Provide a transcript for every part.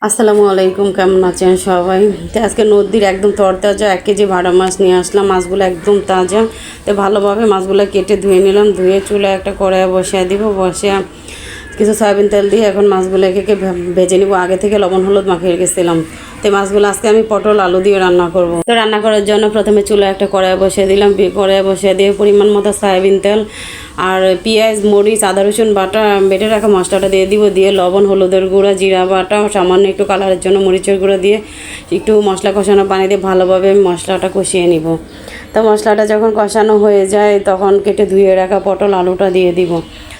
আসসালামু আলাইকুম, কেমন আছেন সবাই? তো আজকে নদীর একদম তরতাজা 1 কেজি ভাড়া মাছ নিয়ে আসলাম। মাছগুলো একদম তাজা। তো ভালোভাবে মাছগুলো কেটে ধুয়ে নিলাম। ধুয়ে চুলায় একটা কড়াই বসিয়ে দিব। বসিয়ে কিছু সয়াবিন তেল দিয়ে এখন মাছগুলো একে ভেজে নিব। আগে থেকে লবণ হলুদ মাখিয়ে রেখেছিলাম। তো মাছগুলো আজকে আমি পটল আলু দিয়ে রান্না করব। তো রান্না করার জন্য প্রথমে চুলায় একটা কড়াই বসিয়ে দিলাম। কড়াই বসিয়ে দিয়ে পরিমাণ মতো সয়াবিন তেল আর পেঁয়াজ মরিচ আদা রসুন বাটা বেটে রাখা মশলাটা দিয়ে দিব। দিয়ে লবণ হলুদের গুঁড়া জিরা বাটা সামান্য একটু কালারের জন্য মরিচের গুঁড়ো দিয়ে একটু মশলা কষানো পানি দিয়ে ভালোভাবে আমি মশলাটা কষিয়ে নিব। তো মশলাটা যখন কষানো হয়ে যায় তখন কেটে ধুয়ে রাখা পটল আলুটা দিয়ে দিব।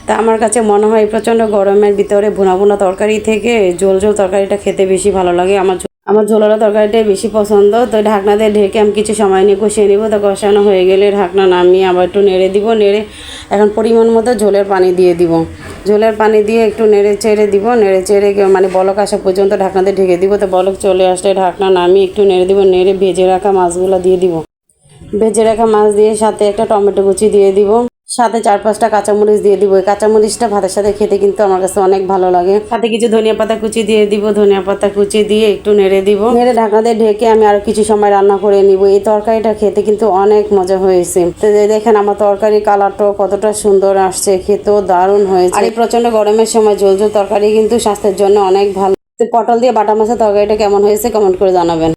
তা আমার কাছে মনে হয় প্রচণ্ড গরমের ভিতরে ভুনা ভুনা তরকারি থেকে ঝোল ঝোল তরকারিটা খেতে বেশি ভালো লাগে। আমার ঝোলানো তরকারিটাই বেশি পছন্দ। তো ঢাকনা দিয়ে ঢেকে আমি কিছু সময় নিয়ে কষিয়ে নিব। তো কষানো হয়ে গেলে ঢাকনা নামিয়ে আবার একটু নেড়ে দিব। নেড়ে এখন পরিমাণ মতো ঝোলের পানি দিয়ে দিব। ঝোলের পানি দিয়ে একটু নেড়ে চেড়ে দিব। নেড়ে চেড়ে মানে বলক আসা পর্যন্ত ঢাকনা দিয়ে ঢেকে দিব। তো বলক চলে আসলে ঢাকনা নামিয়ে একটু নেড়ে দিব। নেড়ে ভেজে রাখা মাছগুলো দিয়ে দিব। ভেজে রাখা মাছ দিয়ে সাথে একটা টমেটো কুচি দিয়ে দিব। সাথে 4-5টা কাঁচামরিচ দিয়ে দিব। এই কাঁচামরিচটা ভাতের সাথে খেতে কিন্তু আমার কাছে অনেক ভালো লাগে। সাথে কিছু ধনিয়া পাতা কুচি দিয়ে দিব। ধনিয়া পাতা কুচি দিয়ে একটু নেড়ে দিব। নেড়ে ঢাকনা দিয়ে ঢেকে আমি আরো কিছু সময় রান্না করে নিব। এই তরকারিটা খেতে কিন্তু অনেক মজা হয়েছে। তো দেখেন আমার তরকারির কালারটাও কতটা সুন্দর আসছে, খেতেও দারুণ হয়েছে। আর এই প্রচন্ড গরমের সময় ঝোল ঝোল তরকারি কিন্তু স্বাস্থ্যের জন্য অনেক ভালো। পটল দিয়ে বাটা মাছের তরকারিটা কেমন হয়েছে কমেন্ট করে জানাবেন।